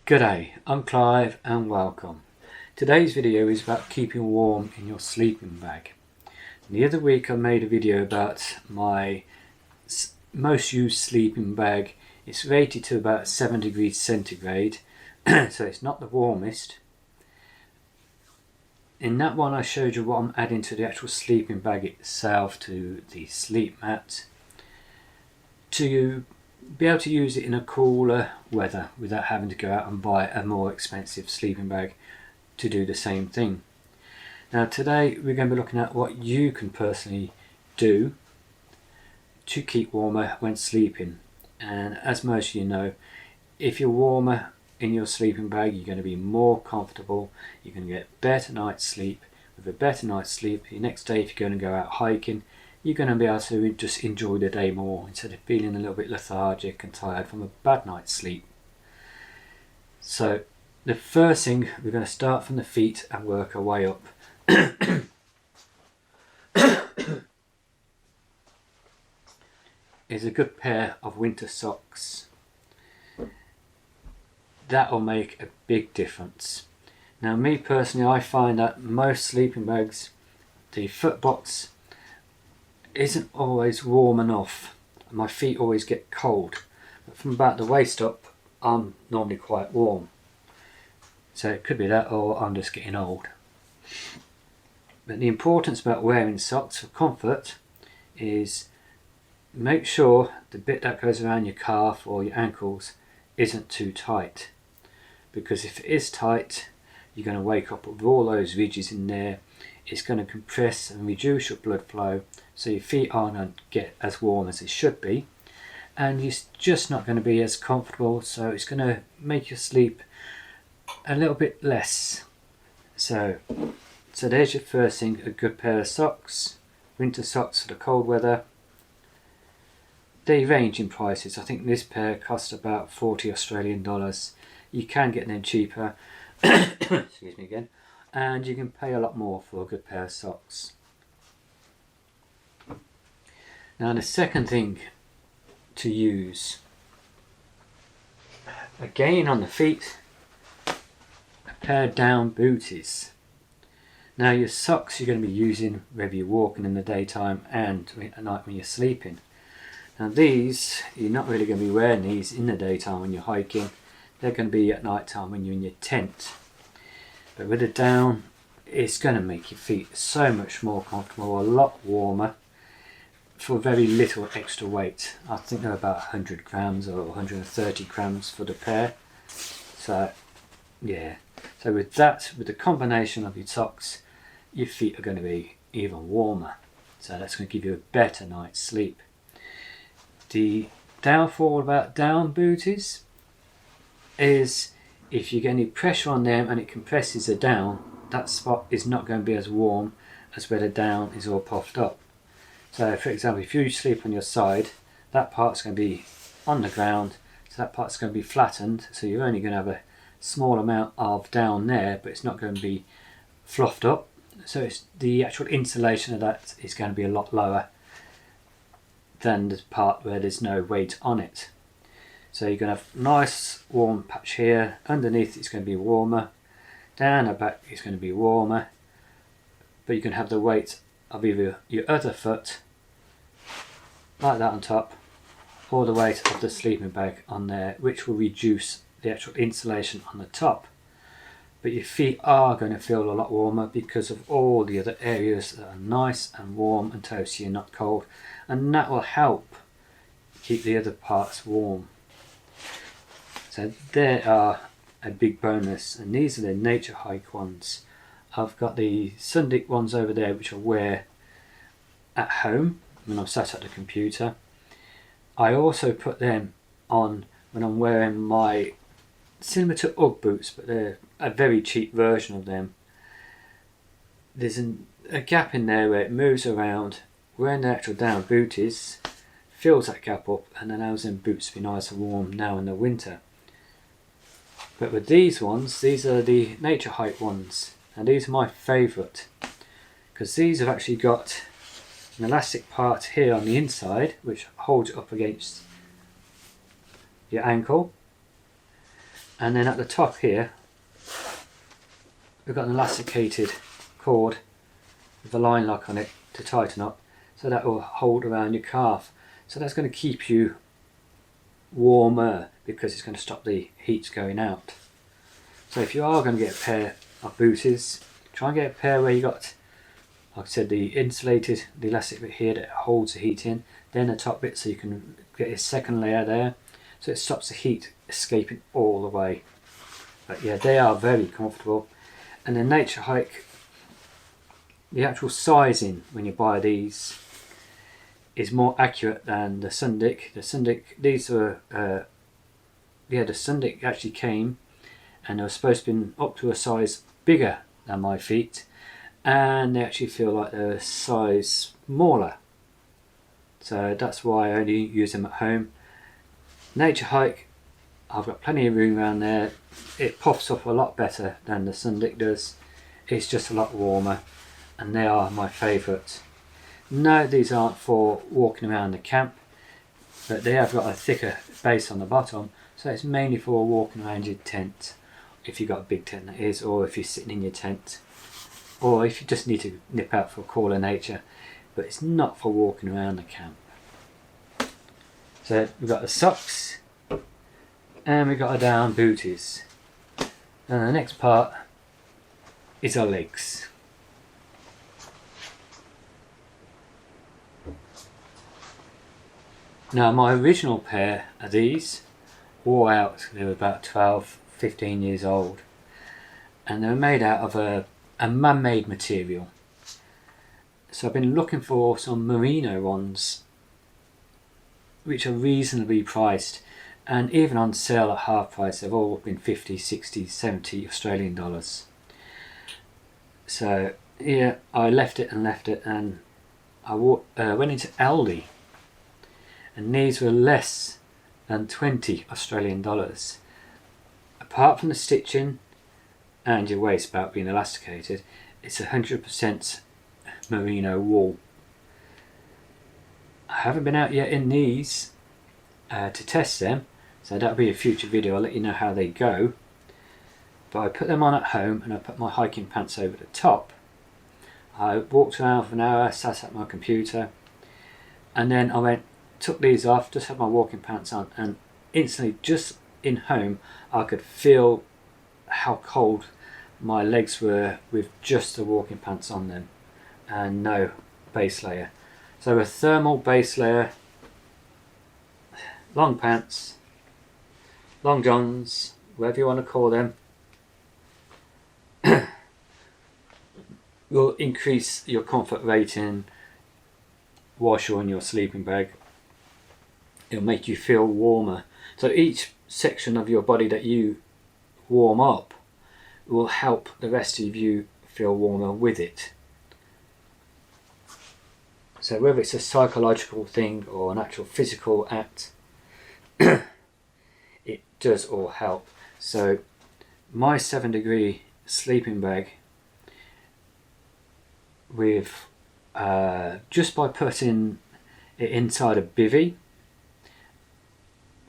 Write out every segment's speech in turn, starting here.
G'day, I'm Clive and welcome. Today's video is about keeping warm in your sleeping bag. The other week I made a video about my most used sleeping bag. It's rated to about 7 degrees centigrade, so it's not the warmest. In that one I showed you what I'm adding to the actual sleeping bag itself, to the sleep mat, to be able to use it in a cooler weather without having to go out and buy a more expensive sleeping bag to do the same thing. Now today we're going to be looking at what you can personally do to keep warmer when sleeping. And as most of you know, if you're warmer in your sleeping bag, you're going to be more comfortable, you're going to get better night's sleep. With a better night's sleep, your next day if you're going to go out hiking, you're going to be able to just enjoy the day more instead of feeling a little bit lethargic and tired from a bad night's sleep. So the first thing, we're going to start from the feet and work our way up. Is a good pair of winter socks. That will make a big difference. Now me personally, I find that most sleeping bags, the foot box isn't always warm enough. My feet always get cold, but from about the waist up I'm normally quite warm. So it could be that, or I'm just getting old. But the importance about wearing socks for comfort is make sure the bit that goes around your calf or your ankles isn't too tight, because if it is tight you're going to wake up with all those ridges in there. It's going to compress and reduce your blood flow, so your feet aren't going to get as warm as they should be, and you're just not going to be as comfortable, so it's going to make your sleep a little bit less. So there's your first thing, a good pair of socks, winter socks for the cold weather. They range in prices. I think this pair cost about 40 Australian dollars. You can get them cheaper, excuse me again, and you can pay a lot more for a good pair of socks. Now the second thing to use, again on the feet, a pair of down booties. Now your socks you're going to be using whether you're walking in the daytime and at night when you're sleeping. Now these, you're not really going to be wearing these in the daytime when you're hiking. They're going to be at night time when you're in your tent. But with a down, it's going to make your feet so much more comfortable, a lot warmer, for very little extra weight. I think they're about 100 grams or 130 grams for the pair. So yeah, so with that, with the combination of your socks, your feet are going to be even warmer. So that's going to give you a better night's sleep. The downfall about down booties is if you get any pressure on them and it compresses the down, that spot is not going to be as warm as where the down is all puffed up. So for example, if you sleep on your side, that part's going to be on the ground, so that part's going to be flattened, so you're only going to have a small amount of down there, but it's not going to be fluffed up, so it's the actual insulation of that is going to be a lot lower than the part where there's no weight on it. So you're going to have a nice warm patch here, underneath it's going to be warmer, down the back it's going to be warmer, but you can have the weight of either your other foot like that on top, or the weight of the sleeping bag on there, which will reduce the actual insulation on the top. But your feet are going to feel a lot warmer because of all the other areas that are nice and warm and toasty and not cold, and that will help keep the other parts warm. So they are a big bonus, and these are the nature hike ones. I've got the Sundic ones over there which I wear at home when I'm sat at the computer. I also put them on when I'm wearing my similar to Ugg boots, but they're a very cheap version of them. There's a gap in there where it moves around. Wearing the actual down booties fills that gap up and allows them boots to be nice and warm now in the winter. But with these ones, these are the nature hike ones, and these are my favourite because these have actually got an elastic part here on the inside which holds it up against your ankle, And then at the top here we've got an elasticated cord with a line lock on it to tighten up, so that will hold around your calf. So that's going to keep you warmer because it's going to stop the heat going out. So if you are going to get a pair of booties, try and get a pair where you got, like I said, the insulated, the elastic bit here that holds the heat in, then the top bit so you can get a second layer there, so it stops the heat escaping all the way. But yeah, they are very comfortable. And the Nature Hike, the actual sizing when you buy these is more accurate than the Sundic. The Sundic, these were, the Sundic actually came and they were supposed to be up to a size bigger than my feet, and they actually feel like they're a size smaller. So that's why I only use them at home. Nature Hike, I've got plenty of room around there. It puffs up a lot better than the Sundic does. It's just a lot warmer, and they are my favourite. No, these aren't for walking around the camp, but they have got a thicker base on the bottom, so it's mainly for walking around your tent, if you've got a big tent that is, or if you're sitting in your tent, or if you just need to nip out for a call of nature, but it's not for walking around the camp. So we've got the socks and we've got our down booties, and the next part is our legs. Now my original pair of these wore out. They were about 12-15 years old, and they were made out of a man-made material. So I've been looking for some merino ones which are reasonably priced, and even on sale at half price they've all been 50, 60, 70 Australian dollars. So yeah, I left it, and I went into Aldi, and these were less than 20 Australian dollars. Apart from the stitching and your waistbelt being elasticated, it's 100% merino wool. I haven't been out yet in these to test them, so that'll be a future video. I'll let you know how they go. But I put them on at home, and I put my hiking pants over the top. I walked around for an hour, sat at my computer, and then I took these off, just had my walking pants on, and instantly, just in home, I could feel how cold my legs were with just the walking pants on them and no base layer. So a thermal base layer, long pants, long johns, whatever you want to call them, will increase your comfort rating whilst you're in your sleeping bag. It'll make you feel warmer. So each section of your body that you warm up will help the rest of you feel warmer with it. So whether it's a psychological thing or an actual physical act, it does all help. So my 7-degree sleeping bag, with just by putting it inside a bivvy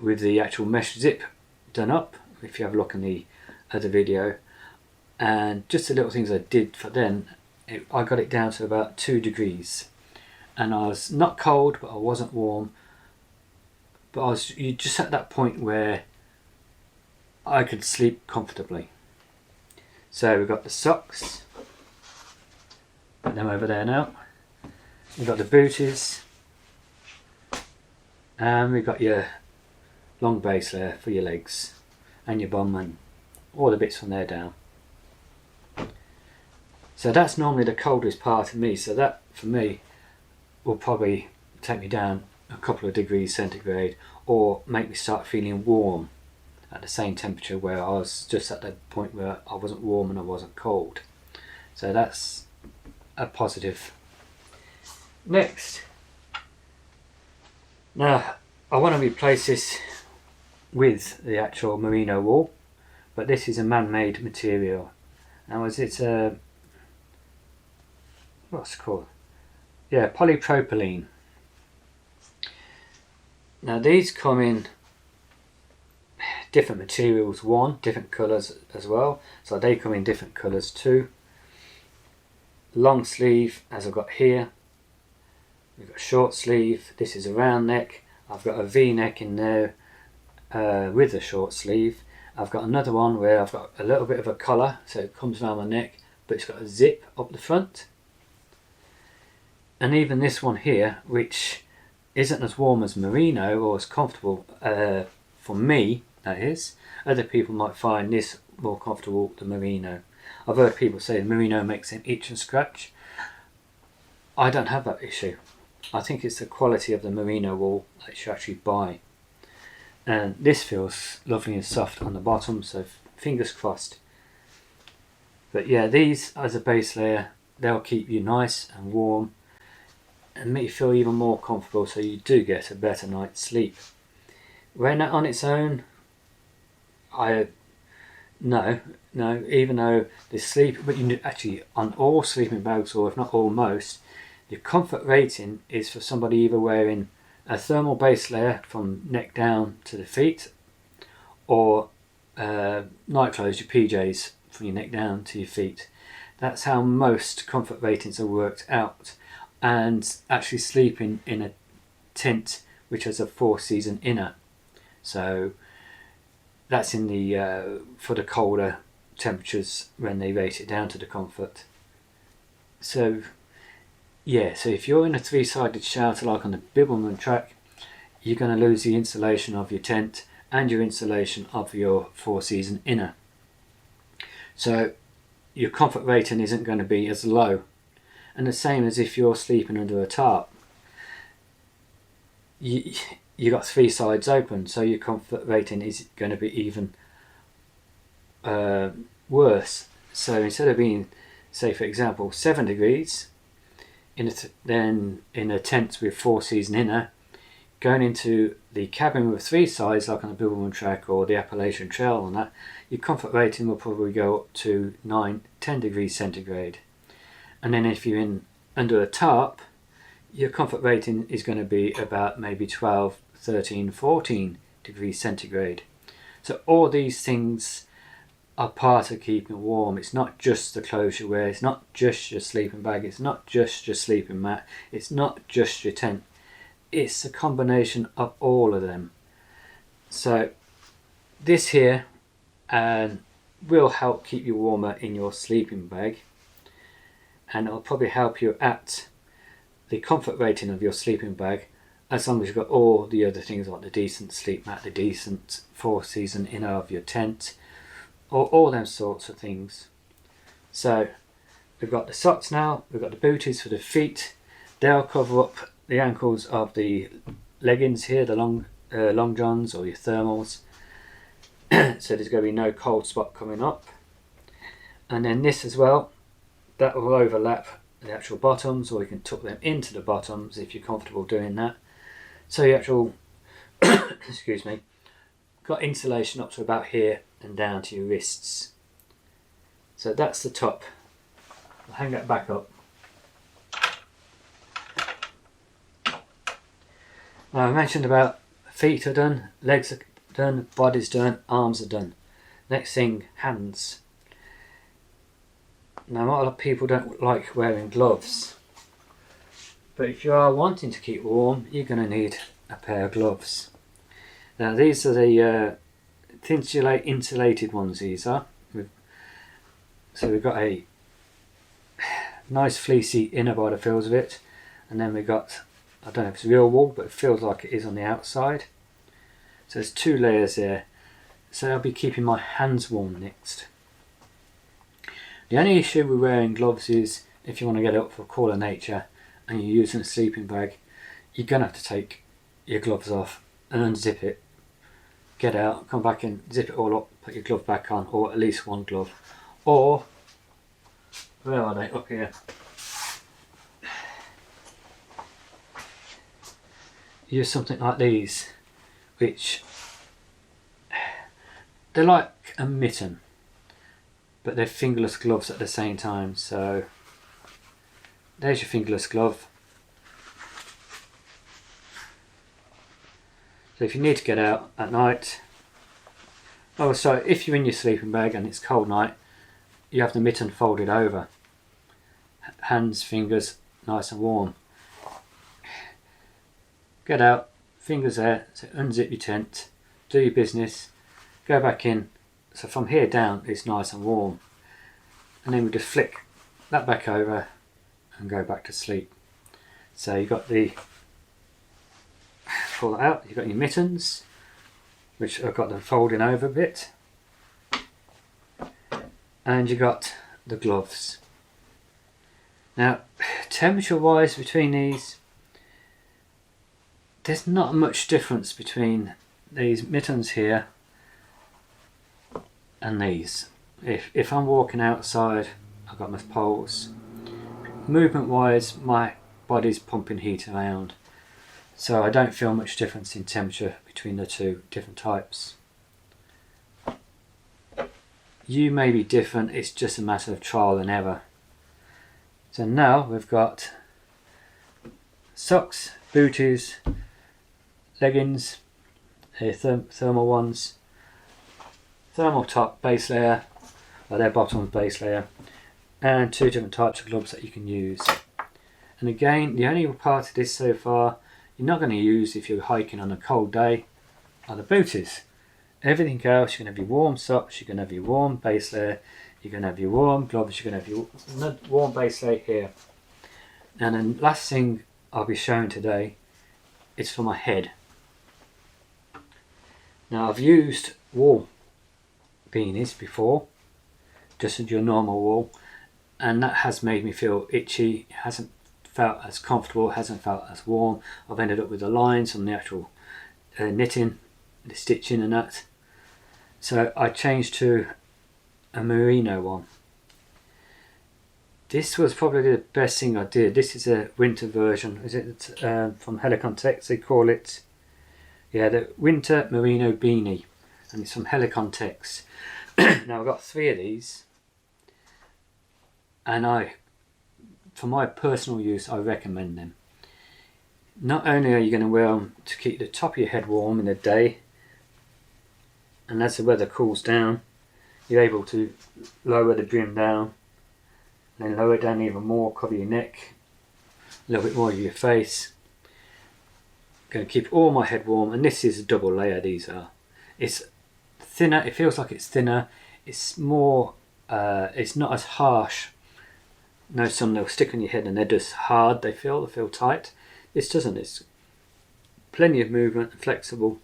with the actual mesh zip done up, if you have a look in the other video, and just the little things I did for then, I got it down to about 2 degrees, and I was not cold but I wasn't warm, but I was just at that point where I could sleep comfortably. So we've got the socks, put them over there now. We've got the booties, and we've got your long base layer for your legs and your bum and all the bits from there down. So that's normally the coldest part of me, so that for me will probably take me down a couple of degrees centigrade, or make me start feeling warm at the same temperature where I was just at that point where I wasn't warm and I wasn't cold. So that's a positive. Next, now I want to replace this with the actual merino wool, but this is a man-made material. Now it's a, what's it called? Yeah, polypropylene. Now these come in different materials, different colours as well, so they come in different colours too. Long sleeve, as I've got here. We've got short sleeve. This is a round neck. I've got a V-neck in there with a short sleeve. I've got another one where I've got a little bit of a collar, so it comes around my neck, but it's got a zip up the front. And even this one here, which isn't as warm as merino or as comfortable for me, that is. Other people might find this more comfortable than merino. I've heard people say merino makes them itch and scratch. I don't have that issue. I think it's the quality of the merino wool that you actually buy. And this feels lovely and soft on the bottom, so fingers crossed. But yeah, these as a base layer, they'll keep you nice and warm and make you feel even more comfortable, so you do get a better night's sleep. Wearing that on its own, no, even though the sleep, but you actually on all sleeping bags, or if not almost, the comfort rating is for somebody either wearing a thermal base layer from neck down to the feet, or night clothes, your PJs, from your neck down to your feet. That's how most comfort ratings are worked out. And actually sleeping in a tent which has a 4-season inner, so that's in the for the colder temperatures when they rate it down to the comfort. So yeah, so if you're in a 3-sided shelter like on the Bibbulmun track, you're going to lose the insulation of your tent and your insulation of your 4-season inner, so your comfort rating isn't going to be as low. And the same as if you're sleeping under a tarp, you got 3 sides open, so your comfort rating is going to be even worse. So instead of being, say for example, 7 degrees then in a tent with 4-season inner, going into the cabin with 3 sides like on the Bibbulmun track or the Appalachian Trail and that, your comfort rating will probably go up to 9-10 degrees centigrade. And then if you're in under a tarp, your comfort rating is going to be about maybe 12, 13, 14 degrees centigrade. So all these things are part of keeping warm. It's not just the clothes you wear, it's not just your sleeping bag, it's not just your sleeping mat, it's not just your tent. It's a combination of all of them. So this here will help keep you warmer in your sleeping bag. And it'll probably help you at the comfort rating of your sleeping bag, as long as you've got all the other things like the decent sleep mat, the decent 4-season inner of your tent, or all them sorts of things. So we've got the socks now, we've got the booties for the feet. They'll cover up the ankles of the leggings here, the long johns or your thermals. So there's going to be no cold spot coming up. And then this as well, that will overlap the actual bottoms, or you can tuck them into the bottoms if you're comfortable doing that. So your actual excuse me, got insulation up to about here and down to your wrists. So that's the top. I'll hang that back up. Now I mentioned about feet are done, legs are done, body's done, arms are done. Next thing, hands. Now a lot of people don't like wearing gloves, but if you are wanting to keep warm, you're going to need a pair of gloves. Now these are the insulated ones, these are. So we've got a nice fleecy inner by the feels of it, and then we've got, I don't know if it's real wool, but it feels like it is on the outside. So there's 2 layers there, so I'll be keeping my hands warm next. The only issue with wearing gloves is if you want to get up for cooler nature and you're using a sleeping bag, you're going to have to take your gloves off and unzip it, get out, come back and zip it all up, put your glove back on, or at least one glove. Or, where are they? Up here. Use something like these, which they're like a mitten, but they're fingerless gloves at the same time. So there's your fingerless glove. So if you need to get out at night, Oh, so if you're in your sleeping bag and it's cold night, you have the mitten folded over. Hands, fingers, nice and warm. Get out, fingers there, so unzip your tent, do your business, go back in. So from here down, it's nice and warm. And then we just flick that back over and go back to sleep. So you've got the, pull that out, you've got your mittens, which I've got them folding over a bit. And you got the gloves. Now, temperature wise between these, there's not much difference between these mittens here and these. If I'm walking outside, I've got my poles. Movement wise, my body's pumping heat around, so I don't feel much difference in temperature between the two different types. You may be different, it's just a matter of trial and error. So now we've got socks, booties, leggings, thermal ones, thermal top base layer, or their bottom base layer, and two different types of gloves that you can use. And again, the only part of this so far you're not going to use if you're hiking on a cold day are the booties. Everything else, you're going to have your warm socks, you're going to have your warm base layer, you're going to have your warm gloves, you're going to have your warm base layer here. And then last thing I'll be showing today is for my head. Now I've used wool beanies before, just as your normal wool, and that has made me feel itchy. It hasn't felt as comfortable, it hasn't felt as warm. I've ended up with the lines on the actual knitting, the stitching and that. So I changed to a merino one. This was probably the best thing I did. This is a winter version. Is it from Anaconda? They call it, yeah, the winter merino beanie, and it's from Anaconda. Now I've got 3 of these, and for my personal use, I recommend them. Not only are you going to wear them to keep the top of your head warm in the day, and as the weather cools down, you're able to lower the brim down, then lower it down even more, cover your neck, a little bit more of your face. Going to keep all my head warm, and this is a double layer. These are. It's thinner. It feels like it's thinner. It's more. It's not as harsh. No, some they'll stick on your head and they're just hard. They feel tight. This doesn't. It's plenty of movement and flexible.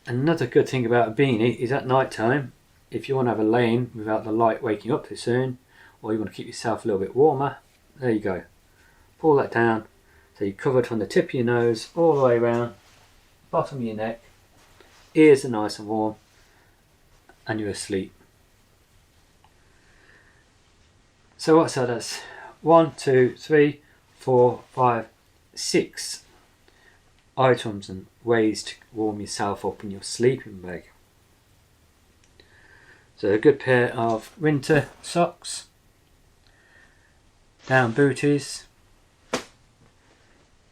Another good thing about a beanie is at night time, if you want to have a lay-in without the light waking up too soon, or you want to keep yourself a little bit warmer, there you go. Pull that down so you're covered from the tip of your nose all the way around, bottom of your neck, ears are nice and warm, and you're asleep. So what's that? That's 1, 2, 3, 4, 5, 6 items and ways to warm yourself up in your sleeping bag. So a good pair of winter socks, down booties,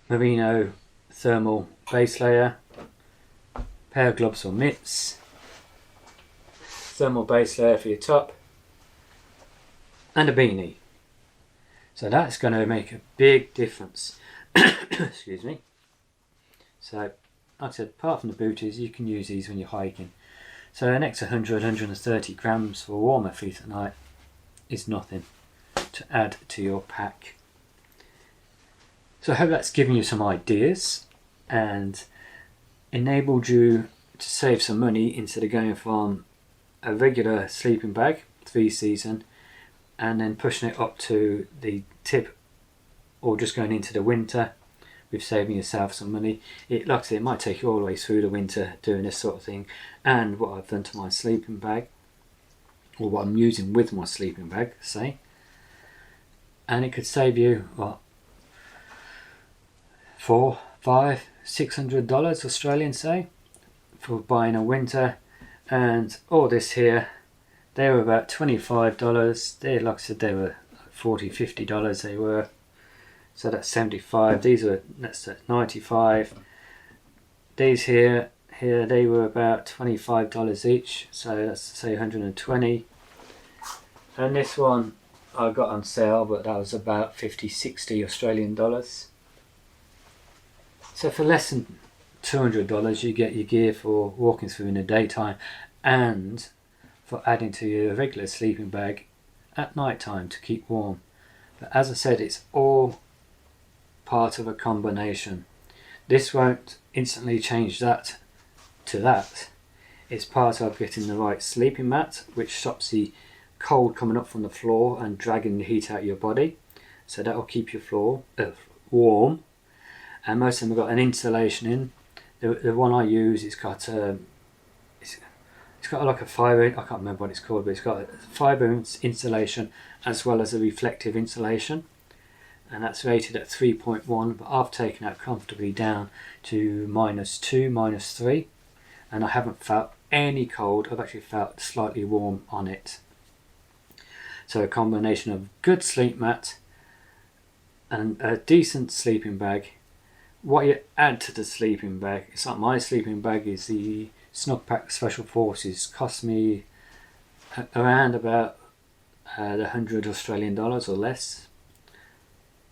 merino thermal base layer, pair of gloves or mitts, thermal base layer for your top, and a beanie. So that's going to make a big difference. Excuse me. So, like I said, apart from the booties, you can use these when you're hiking. So an extra 130 grams for warmer feet at night is nothing to add to your pack. So I hope that's given you some ideas and enabled you to save some money instead of going from a regular sleeping bag, 3-season, and then pushing it up to the tip, or just going into the winter with saving yourself some money. Like I said, it might take you all the way through the winter doing this sort of thing. And what I've done to my sleeping bag, or what I'm using with my sleeping bag, say, and it could save you what, $400, $500, $600 Australian, say, for buying a winter. And all this here, they were about $25. They, like I said, they were $40, $50 they were. So that's 75. These are, that's 95. These here here, they were about $25 each, so let's say 120. And this one I got on sale, but that was about 50-60 Australian dollars. So for less than $200 you get your gear for walking through in the daytime and for adding to your regular sleeping bag at night time to keep warm. But as I said, it's all part of a combination. This won't instantly change that to that. It's part of getting the right sleeping mat, which stops the cold coming up from the floor and dragging the heat out of your body, so that will keep your floor warm. And most of them have got an insulation in. The one I use, it's got like a fibre, I can't remember what it's called, but it's got a fibre insulation as well as a reflective insulation, and that's rated at 3.1, but I've taken that comfortably down to -2, -3, and I haven't felt any cold. I've actually felt slightly warm on it. So a combination of good sleep mat and a decent sleeping bag. What you add to the sleeping bag, it's like my sleeping bag is the Snugpak Special Forces, cost me around about the 100 Australian dollars or less.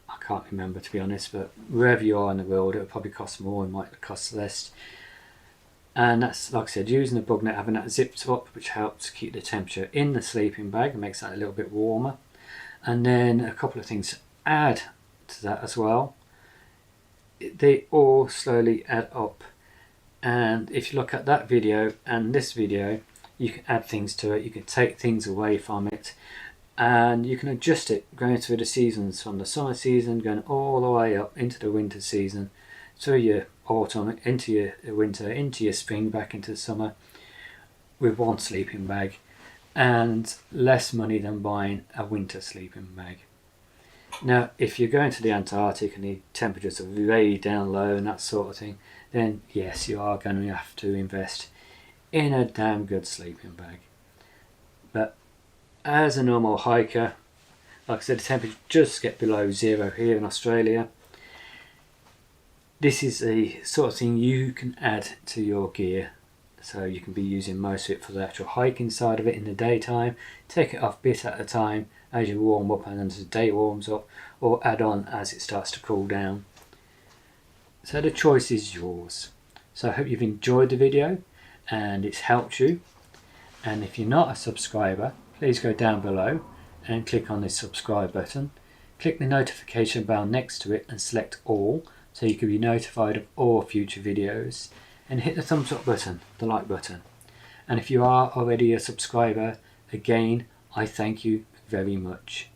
I can't remember, to be honest, but wherever you are in the world it'll probably cost more, it might cost less. And that's, like I said, using the bug net, having that zipped up, which helps keep the temperature in the sleeping bag and makes that a little bit warmer. And then a couple of things to add to that as well. They all slowly add up, and if you look at that video and this video, you can add things to it, you can take things away from it, and you can adjust it going through the seasons, from the summer season going all the way up into the winter season, through your autumn, into your winter, into your spring, back into the summer, with one sleeping bag, and less money than buying a winter sleeping bag. Now, if you're going to the Antarctic and the temperatures are way down low and that sort of thing, then yes, you are going to have to invest in a damn good sleeping bag. But as a normal hiker, like I said, the temperatures just get below zero here in Australia. This is the sort of thing you can add to your gear, so you can be using most of it for the actual hiking side of it in the daytime, take it off bit at a time as you warm up and as the day warms up, or add on as it starts to cool down. So the choice is yours. So I hope you've enjoyed the video and it's helped you, and if you're not a subscriber, please go down below and click on the subscribe button, click the notification bell next to it and select all, so you can be notified of all future videos, and hit the thumbs up button, the like button. And if you are already a subscriber, again, I thank you very much.